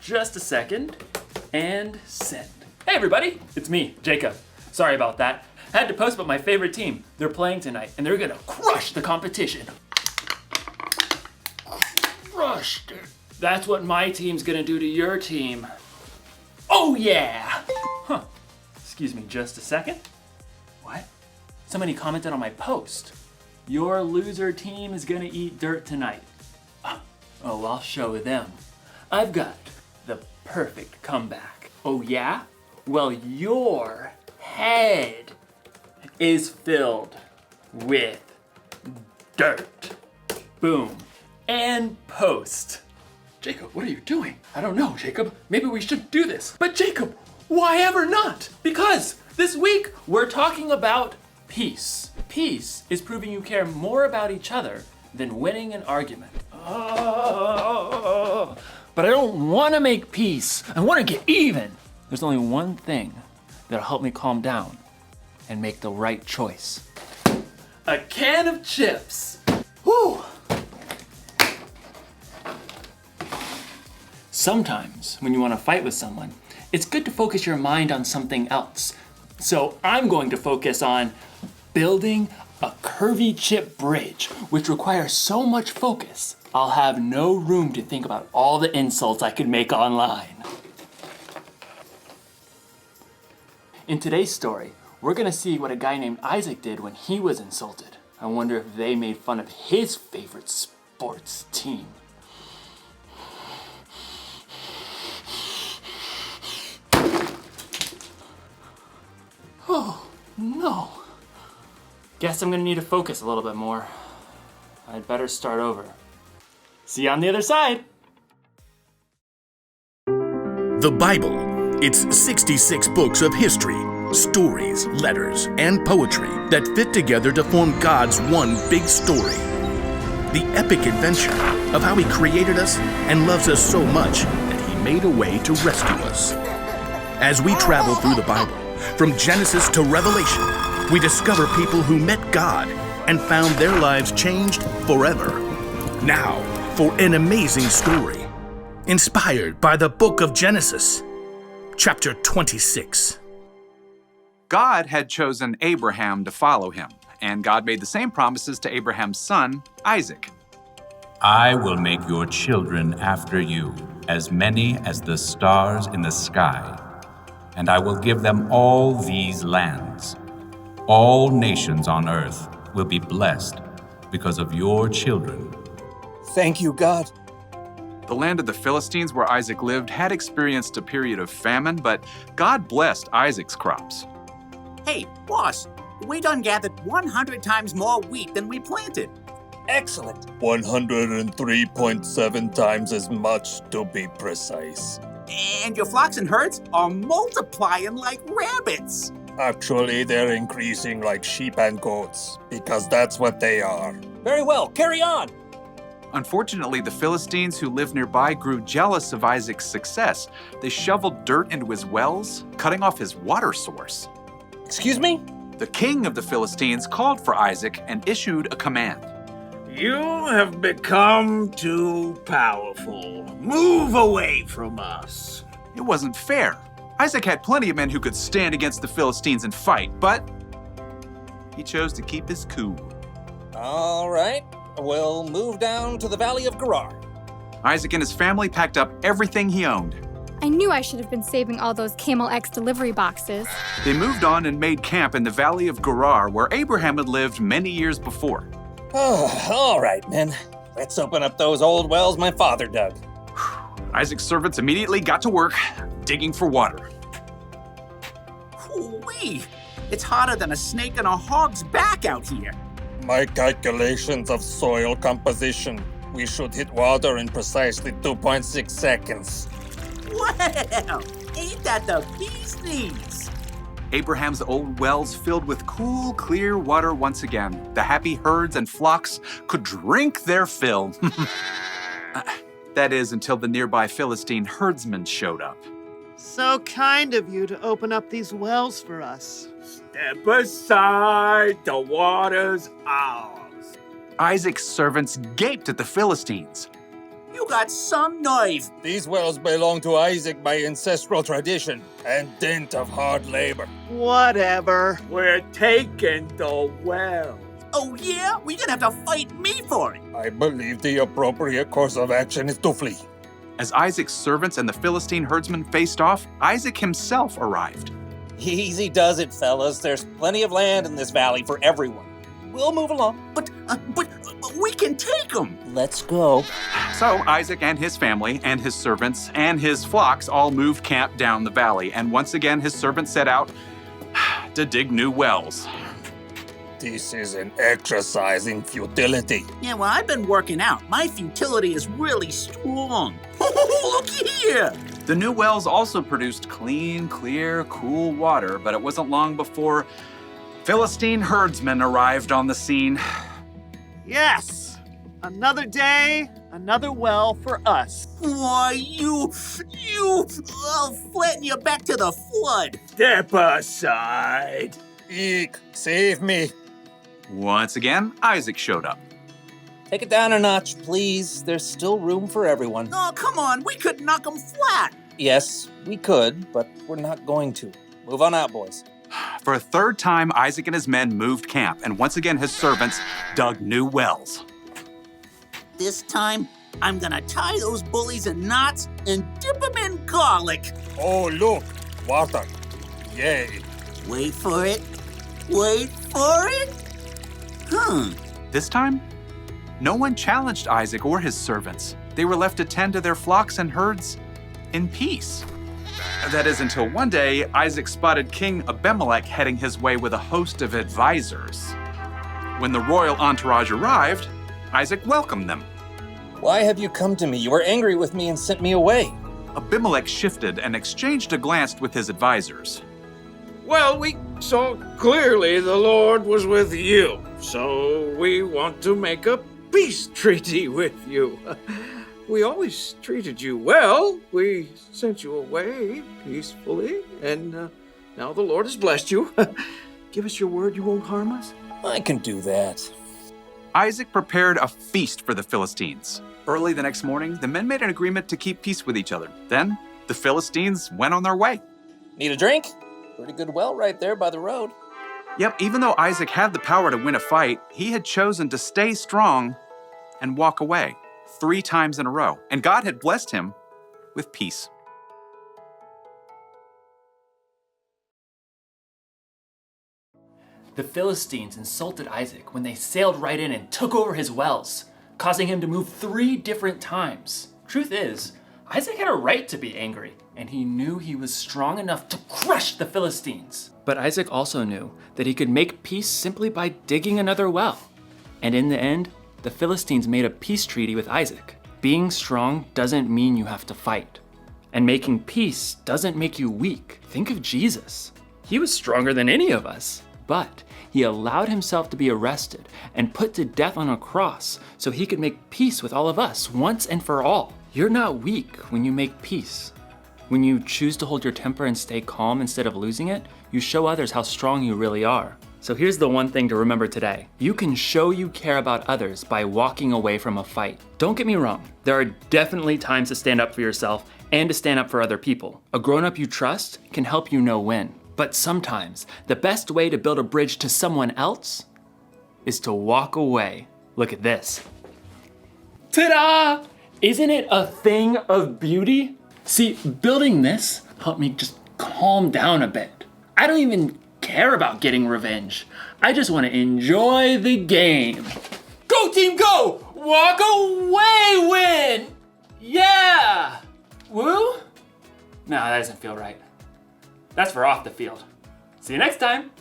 just a second, and send. Hey everybody, it's me, Jacob. Sorry about that. I had to post about my favorite team. They're playing tonight, and they're gonna crush the competition. Crushed it. That's what my team's gonna do to your team. Oh yeah! Huh. Excuse me just a second. What? Somebody commented on my post. Your loser team is gonna eat dirt tonight. Oh, I'll show them. I've got the perfect comeback. Oh yeah? Well, your head is filled with dirt. Boom. And post. Jacob, what are you doing? I don't know, Jacob. Maybe we should do this. But Jacob, why ever not? Because this week we're talking about peace. Peace is proving you care more about each other than winning an argument. But I don't want to make peace. I want to get even. There's only one thing that'll help me calm down and make the right choice. A can of chips. Whew. Sometimes when you want to fight with someone, it's good to focus your mind on something else. So I'm going to focus on building a curvy chip bridge, which requires so much focus, I'll have no room to think about all the insults I could make online. In today's story, we're gonna see what a guy named Isaac did when he was insulted. I wonder if they made fun of his favorite sports team. Oh, no. Guess I'm gonna need to focus a little bit more. I'd better start over. See you on the other side. The Bible. It's 66 books of history, stories, letters, and poetry that fit together to form God's one big story. The epic adventure of how He created us and loves us so much that He made a way to rescue us. As we travel through the Bible, from Genesis to Revelation, we discover people who met God and found their lives changed forever. Now, for an amazing story, inspired by the book of Genesis, chapter 26. God had chosen Abraham to follow him, and God made the same promises to Abraham's son, Isaac. I will make your children after you, as many as the stars in the sky, and I will give them all these lands. All nations on earth will be blessed because of your children. Thank you, God. The land of the Philistines where Isaac lived had experienced a period of famine, but God blessed Isaac's crops. Hey, boss, we done gathered 100 times more wheat than we planted. Excellent. 103.7 times as much to be precise. And your flocks and herds are multiplying like rabbits. Actually, they're increasing like sheep and goats, because that's what they are. Very well, carry on. Unfortunately, the Philistines who lived nearby grew jealous of Isaac's success. They shoveled dirt into his wells, cutting off his water source. Excuse me? The king of the Philistines called for Isaac and issued a command. You have become too powerful. Move away from us. It wasn't fair. Isaac had plenty of men who could stand against the Philistines and fight, but he chose to keep his cool. All right, we'll move down to the Valley of Gerar. Isaac and his family packed up everything he owned. I knew I should have been saving all those Camel X delivery boxes. They moved on and made camp in the Valley of Gerar, where Abraham had lived many years before. Oh, all right, men. Let's open up those old wells my father dug. Isaac's servants immediately got to work, digging for water. Whoo-wee! It's hotter than a snake in a hog's back out here. My calculations of soil composition. We should hit water in precisely 2.6 seconds. Well, ain't that the bee's knees? Abraham's old wells filled with cool, clear water once again. The happy herds and flocks could drink their fill. That is, until the nearby Philistine herdsmen showed up. So kind of you to open up these wells for us. Step aside, the water's ours. Isaac's servants gaped at the Philistines. You got some nerve. These wells belong to Isaac by ancestral tradition and dint of hard labor. Whatever. We're taking the well. Oh yeah? We're gonna have to fight me for it. I believe the appropriate course of action is to flee. As Isaac's servants and the Philistine herdsmen faced off, Isaac himself arrived. Easy does it, fellas. There's plenty of land in this valley for everyone. We'll move along. But we can take them. Let's go. So Isaac and his family and his servants and his flocks all moved camp down the valley, and once again his servants set out to dig new wells. This is an exercise in futility. Yeah, well, I've been working out. My futility is really strong. Look here. The new wells also produced clean, clear, cool water, but it wasn't long before Philistine herdsmen arrived on the scene. Yes! Another day, another well for us. Why, I'll flatten you back to the flood. Step aside. Eek, save me. Once again, Isaac showed up. Take it down a notch, please. There's still room for everyone. Oh, come on. We could knock them flat. Yes, we could, but we're not going to. Move on out, boys. For a third time, Isaac and his men moved camp, and once again his servants dug new wells. This time, I'm gonna tie those bullies in knots and dip them in garlic. Oh, look, water. Yay. Wait for it. Wait for it. This time, no one challenged Isaac or his servants. They were left to tend to their flocks and herds in peace. That is until one day, Isaac spotted King Abimelech heading his way with a host of advisors. When the royal entourage arrived, Isaac welcomed them. Why have you come to me? You were angry with me and sent me away. Abimelech shifted and exchanged a glance with his advisors. Well, we saw clearly the Lord was with you, so we want to make a peace treaty with you. We always treated you well. We sent you away peacefully, and now the Lord has blessed you. Give us your word you won't harm us. I can do that. Isaac prepared a feast for the Philistines. Early the next morning, the men made an agreement to keep peace with each other. Then, the Philistines went on their way. Need a drink? Pretty good well right there by the road. Yep, even though Isaac had the power to win a fight, he had chosen to stay strong and walk away 3 times in a row. And God had blessed him with peace. The Philistines insulted Isaac when they sailed right in and took over his wells, causing him to move 3 different times. Truth is, Isaac had a right to be angry, and he knew he was strong enough to crush the Philistines. But Isaac also knew that he could make peace simply by digging another well. And in the end, the Philistines made a peace treaty with Isaac. Being strong doesn't mean you have to fight. And making peace doesn't make you weak. Think of Jesus. He was stronger than any of us, but he allowed himself to be arrested and put to death on a cross so he could make peace with all of us once and for all. You're not weak when you make peace. When you choose to hold your temper and stay calm instead of losing it, you show others how strong you really are. So here's the one thing to remember today. You can show you care about others by walking away from a fight. Don't get me wrong, there are definitely times to stand up for yourself and to stand up for other people. A grown-up you trust can help you know when. But sometimes, the best way to build a bridge to someone else is to walk away. Look at this. Ta-da! Isn't it a thing of beauty? See, building this helped me just calm down a bit. I don't even care about getting revenge. I just want to enjoy the game. Go team, go! Walk away, win! Yeah! Woo? No, that doesn't feel right. That's for off the field. See you next time.